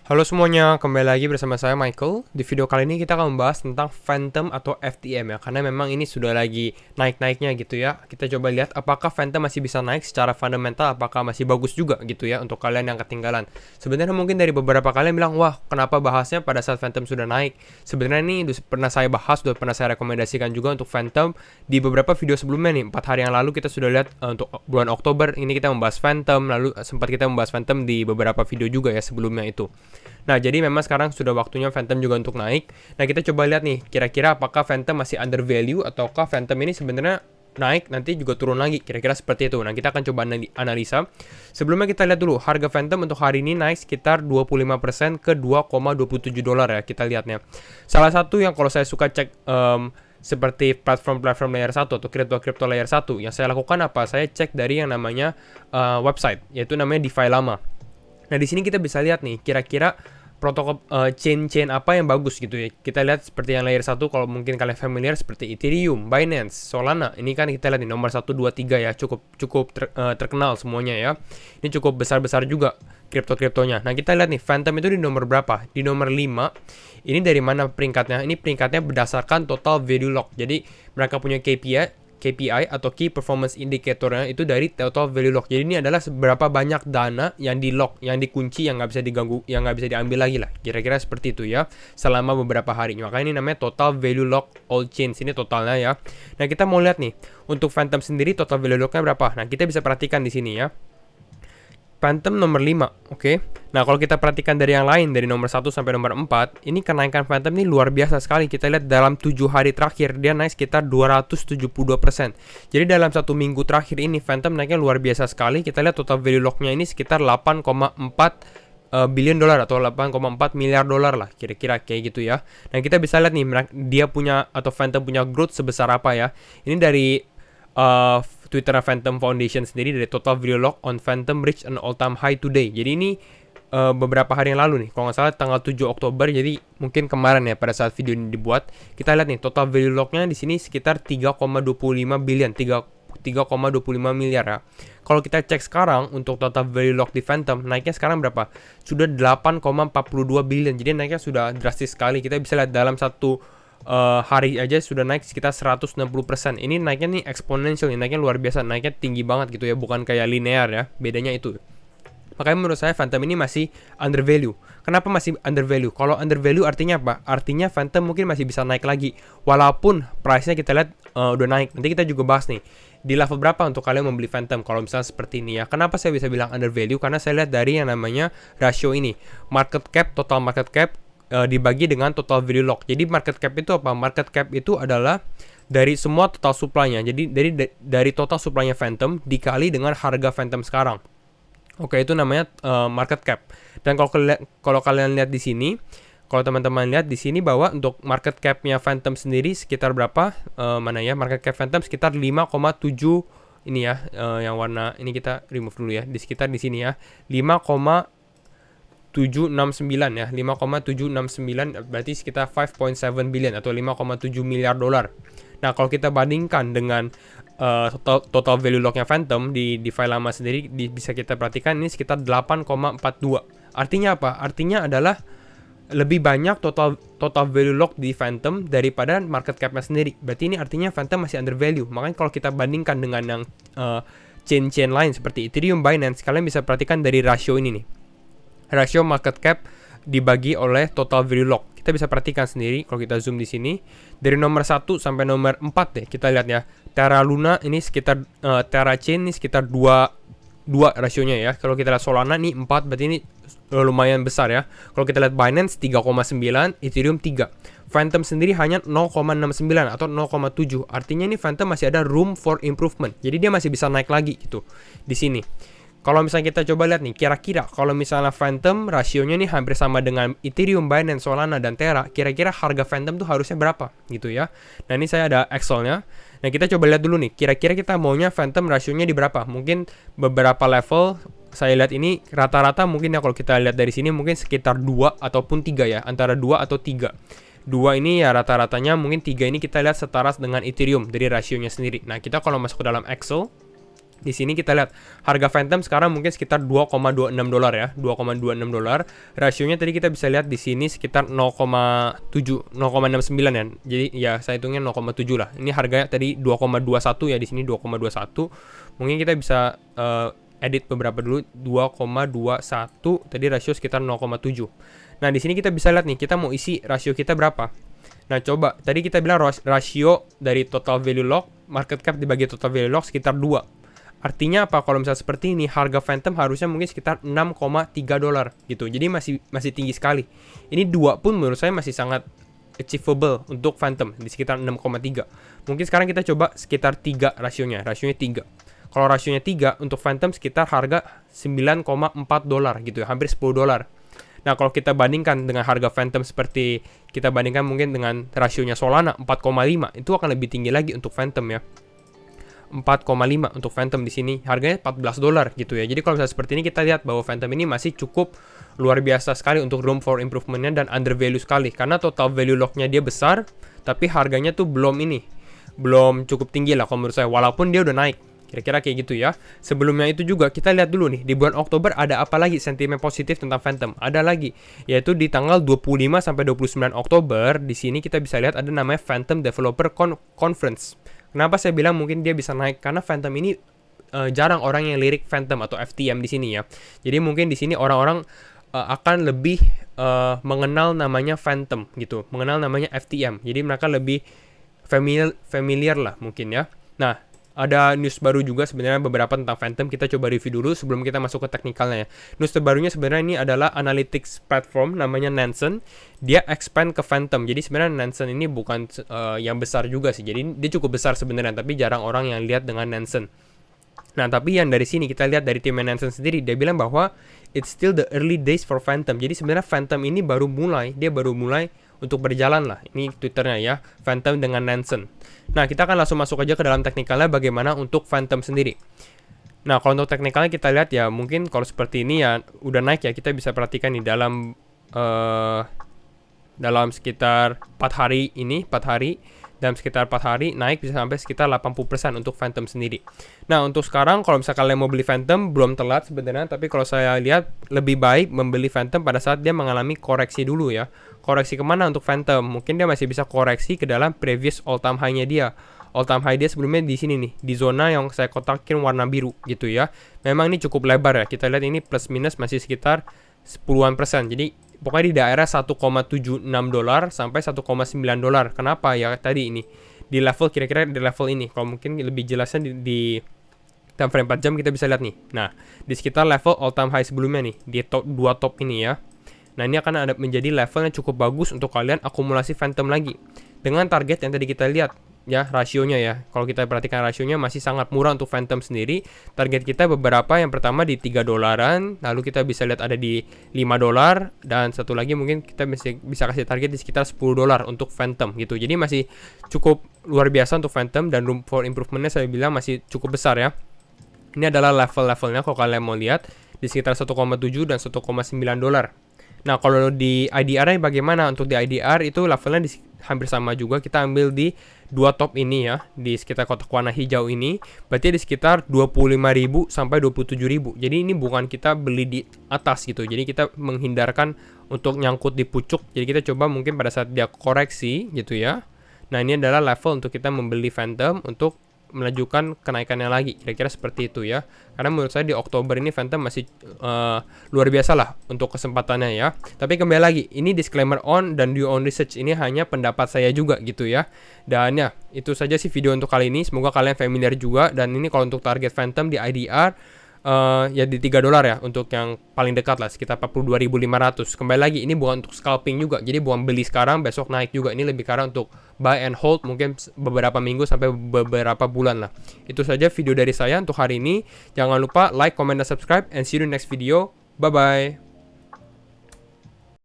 Halo semuanya, kembali lagi bersama saya Michael. Di video kali ini kita akan membahas tentang Phantom atau FTM ya, karena memang ini sudah lagi naik-naiknya gitu ya. Kita coba lihat apakah Phantom masih bisa naik secara fundamental, apakah masih bagus juga gitu ya untuk kalian yang ketinggalan. Sebenarnya mungkin dari beberapa kalian bilang, wah kenapa bahasnya pada saat Phantom sudah naik. Sebenarnya ini pernah saya bahas, sudah pernah saya rekomendasikan juga untuk Phantom di beberapa video sebelumnya nih. 4 hari yang lalu kita sudah lihat untuk bulan Oktober ini kita membahas Phantom, lalu sempat kita membahas Phantom di beberapa video juga ya sebelumnya itu. Nah, jadi memang sekarang sudah waktunya Phantom juga untuk naik. Nah, kita coba lihat nih, kira-kira apakah Phantom masih under value ataukah Phantom ini sebenarnya naik nanti juga turun lagi, kira-kira seperti itu. Nah, kita akan coba analisa. Sebelumnya kita lihat dulu harga Phantom untuk hari ini naik sekitar 25% ke 2,27 dolar ya, kita lihatnya. Salah satu yang kalau saya suka cek seperti platform-platform layer 1 atau crypto layer 1, yang saya lakukan apa? Saya cek dari yang namanya website, yaitu namanya DeFi Lama. Nah, di sini kita bisa lihat nih, kira-kira protokol chain apa yang bagus gitu ya. Kita lihat seperti yang layer 1, kalau mungkin kalian familiar seperti Ethereum, Binance, Solana. Ini kan kita lihat nih nomor 1, 2, 3 ya, cukup terkenal semuanya ya. Ini cukup besar-besar juga kriptonya. Nah, kita lihat nih Phantom itu di nomor berapa? Di nomor 5. Ini dari mana peringkatnya? Ini peringkatnya berdasarkan total value lock. Jadi mereka punya KPI atau Key Performance Indicator-nya itu dari total value lock. Jadi ini adalah seberapa banyak dana yang di lock, yang dikunci, yang nggak bisa diganggu, yang nggak bisa diambil lagi lah. Kira-kira seperti itu ya, selama beberapa hari. Makanya ini namanya total value lock all chains. Ini totalnya ya. Nah, kita mau lihat nih untuk Phantom sendiri total value lock-nya berapa. Nah, kita bisa perhatikan di sini ya. Phantom nomor 5, oke. Nah, kalau kita perhatikan dari yang lain, dari nomor 1 sampai nomor 4, ini kenaikan Phantom ini luar biasa sekali. Kita lihat dalam 7 hari terakhir, dia naik sekitar 272%. Jadi dalam 1 minggu terakhir ini, Phantom naiknya luar biasa sekali. Kita lihat total value lock-nya ini sekitar 8,4 billion dolar atau 8,4 miliar dolar lah, kira-kira kayak gitu ya. Nah, kita bisa lihat nih, dia punya, atau Phantom punya growth sebesar apa ya. Ini dari Twitter Phantom Foundation sendiri, dari total value lock on Phantom reach an all-time high today. Jadi ini beberapa hari yang lalu nih, kalau nggak salah tanggal 7 Oktober, jadi mungkin kemarin ya pada saat video ini dibuat. Kita lihat nih total value lock-nya di sini sekitar 3,25 billion, 3,25 miliar ya. Kalau kita cek sekarang untuk total value lock di Phantom, naiknya sekarang berapa? Sudah 8,42 billion. Jadi naiknya sudah drastis sekali. Kita bisa lihat dalam satu hari aja sudah naik sekitar 160%. Ini naiknya nih exponential, naiknya luar biasa, naiknya tinggi banget gitu ya, bukan kayak linear ya, bedanya itu. Makanya menurut saya Phantom ini masih under value. Kenapa masih under value? Kalau under value artinya apa? Artinya Phantom mungkin masih bisa naik lagi, walaupun price-nya kita lihat udah naik. Nanti kita juga bahas nih di level berapa untuk kalian membeli Phantom kalau misalnya seperti ini ya. Kenapa saya bisa bilang under value? Karena saya lihat dari yang namanya rasio ini, market cap, total market cap dibagi dengan total value lock. Jadi market cap itu apa? Market cap itu adalah dari semua total supply-nya. Jadi dari total supply-nya Phantom dikali dengan harga Phantom sekarang. Oke, itu namanya market cap. Dan kalau kalian lihat di sini, kalau teman-teman lihat di sini bahwa untuk market cap-nya Phantom sendiri sekitar berapa? Mana ya? Market cap Phantom sekitar 5,7 ini ya, yang warna ini kita remove dulu ya. Di sekitar di sini ya. 5,769 ya, 5,769 berarti sekitar 5.7 billion atau 5,7 miliar dolar. Nah, kalau kita bandingkan dengan total value lock-nya Phantom di file lama sendiri, bisa kita perhatikan ini sekitar 8,42. Artinya apa? Artinya adalah lebih banyak total value lock di Phantom daripada market cap-nya sendiri. Berarti ini artinya Phantom masih under value. Makanya kalau kita bandingkan dengan yang chain lain seperti Ethereum, Binance, kalian bisa perhatikan dari rasio ini nih. Rasio market cap dibagi oleh total value lock. Kita bisa perhatikan sendiri kalau kita zoom di sini. Dari nomor 1 sampai nomor 4 deh, kita lihat ya. Terra Luna ini sekitar Terra Chain ini sekitar 2 rasionya ya. Kalau kita lihat Solana nih 4, berarti ini lumayan besar ya. Kalau kita lihat Binance 3,9, Ethereum 3. Phantom sendiri hanya 0,69 atau 0,7. Artinya ini Phantom masih ada room for improvement. Jadi dia masih bisa naik lagi gitu di sini. Kalau misalnya kita coba lihat nih, kira-kira kalau misalnya Phantom rasionya nih hampir sama dengan Ethereum, Binance, Solana, dan Terra, kira-kira harga Phantom tuh harusnya berapa gitu ya. Nah, ini saya ada Excel-nya. Nah, kita coba lihat dulu nih, kira-kira kita maunya Phantom rasionya di berapa. Mungkin beberapa level, saya lihat ini rata-rata mungkin ya kalau kita lihat dari sini mungkin sekitar 2 ataupun 3 ya, antara 2 atau 3. 2 ini ya rata-ratanya, mungkin 3 ini kita lihat setara dengan Ethereum dari rasionya sendiri. Nah, kita kalau masuk ke dalam Excel, Di sini kita lihat harga Phantom sekarang mungkin sekitar 2,26 dolar ya, 2,26 dolar. Rasionya tadi kita bisa lihat di sini sekitar 0,7, 0,69 ya. Jadi ya saya hitungnya 0,7 lah. Ini harganya tadi 2,21 ya, di sini 2,21. Mungkin kita bisa edit beberapa dulu. 2,21 tadi rasio sekitar 0,7. Nah, di sini kita bisa lihat nih, kita mau isi rasio kita berapa. Nah, coba tadi kita bilang rasio dari total value lock, market cap dibagi total value lock sekitar 2. Artinya apa? Kalau misalnya seperti ini, harga Phantom harusnya mungkin sekitar 6,3 dolar gitu. Jadi masih tinggi sekali. Ini 2 pun menurut saya masih sangat achievable untuk Phantom di sekitar 6,3. Mungkin sekarang kita coba sekitar 3 rasionya. Rasionya 3. Kalau rasionya 3 untuk Phantom sekitar harga 9,4 dolar gitu ya, hampir 10 dolar. Nah, kalau kita bandingkan dengan harga Phantom seperti kita bandingkan mungkin dengan rasionya Solana 4,5, itu akan lebih tinggi lagi untuk Phantom ya. 4,5 untuk Phantom di sini harganya 14 dolar gitu ya. Jadi kalau misalnya seperti ini kita lihat bahwa Phantom ini masih cukup luar biasa sekali untuk room for improvement-nya dan under value sekali karena total value lock-nya dia besar tapi harganya tuh belum cukup tinggi lah kalau menurut saya, walaupun dia udah naik. Kira-kira kayak gitu ya. Sebelumnya itu juga kita lihat dulu nih, di bulan Oktober ada apa lagi sentimen positif tentang Phantom? Ada lagi, yaitu di tanggal 25 sampai 29 Oktober, di sini kita bisa lihat ada namanya Phantom Developer Conference. Kenapa saya bilang mungkin dia bisa naik? Karena Phantom ini jarang orang yang lirik Phantom atau FTM di sini ya. Jadi mungkin di sini orang-orang akan lebih mengenal namanya Phantom gitu, mengenal namanya FTM. Jadi mereka lebih familiar lah mungkin ya. Nah, ada news baru juga sebenarnya beberapa tentang Phantom. Kita coba review dulu sebelum kita masuk ke teknikalnya ya. News terbarunya sebenarnya ini adalah analytics platform namanya Nansen. Dia expand ke Phantom. Jadi sebenarnya Nansen ini bukan yang besar juga sih. Jadi dia cukup besar sebenarnya, tapi jarang orang yang lihat dengan Nansen. Nah, tapi yang dari sini kita lihat dari tim Nansen sendiri, dia bilang bahwa it's still the early days for Phantom. Jadi sebenarnya Phantom ini baru mulai untuk berjalan lah. Ini Twitternya ya, Phantom dengan Nansen. Nah, kita akan langsung masuk aja ke dalam teknikalnya bagaimana untuk Phantom sendiri. Nah, kalau untuk teknikalnya kita lihat ya, mungkin kalau seperti ini ya udah naik ya, kita bisa perhatikan nih dalam sekitar 4 hari dalam sekitar 4 hari naik bisa sampai sekitar 80% untuk Phantom sendiri. Nah, untuk sekarang kalau misalkan kalian mau beli Phantom belum telat sebenarnya, tapi kalau saya lihat lebih baik membeli Phantom pada saat dia mengalami koreksi dulu ya. Koreksi kemana untuk Phantom? Mungkin dia masih bisa koreksi ke dalam previous all time high-nya dia. All time high dia sebelumnya di sini nih, di zona yang saya kotakin warna biru gitu ya. Memang ini cukup lebar ya. Kita lihat ini plus minus masih sekitar 10-an persen. Jadi pokoknya di daerah 1,76 dolar sampai 1,9 dolar. Kenapa ya tadi ini? Di level kira-kira di level ini. Kalau mungkin lebih jelasnya di time frame 4 jam kita bisa lihat nih. Nah, di sekitar level all time high sebelumnya nih, di dua top ini ya. Nah, ini akan ada menjadi level yang cukup bagus untuk kalian akumulasi Phantom lagi. Dengan target yang tadi kita lihat ya, rasionya ya. Kalau kita perhatikan rasionya masih sangat murah untuk Phantom sendiri. Target kita beberapa, yang pertama di 3 dolaran, lalu kita bisa lihat ada di 5 dolar, dan satu lagi mungkin kita bisa kasih target di sekitar 10 dolar untuk Phantom gitu. Jadi masih cukup luar biasa untuk Phantom, dan room for improvement-nya saya bilang masih cukup besar ya. Ini adalah level-levelnya kalau kalian mau lihat di sekitar 1,7 dan 1,9 dolar. Nah, kalau di IDR-nya bagaimana? Untuk di IDR itu levelnya hampir sama juga. Kita ambil di dua top ini ya, di sekitar kotak warna hijau ini. Berarti di sekitar 25.000 sampai 27.000. Jadi ini bukan kita beli di atas gitu. Jadi kita menghindarkan untuk nyangkut di pucuk. Jadi kita coba mungkin pada saat dia koreksi gitu ya. Nah, ini adalah level untuk kita membeli Phantom untuk melajukan kenaikannya lagi, kira-kira seperti itu ya. Karena menurut saya di Oktober ini Phantom masih luar biasa lah untuk kesempatannya ya. Tapi kembali lagi, ini disclaimer on dan do your own research, ini hanya pendapat saya juga gitu ya. Dan ya, itu saja sih video untuk kali ini. Semoga kalian familiar juga. Dan ini kalau untuk target Phantom di IDR ya di 3 dolar ya, untuk yang paling dekat lah sekitar 42.500. Kembali lagi, ini bukan untuk scalping juga, jadi bukan beli sekarang besok naik juga. Ini lebih karena untuk buy and hold mungkin beberapa minggu sampai beberapa bulan lah. Itu saja video dari saya untuk hari ini. Jangan lupa like, comment, dan subscribe, and see you in the next video. Bye bye.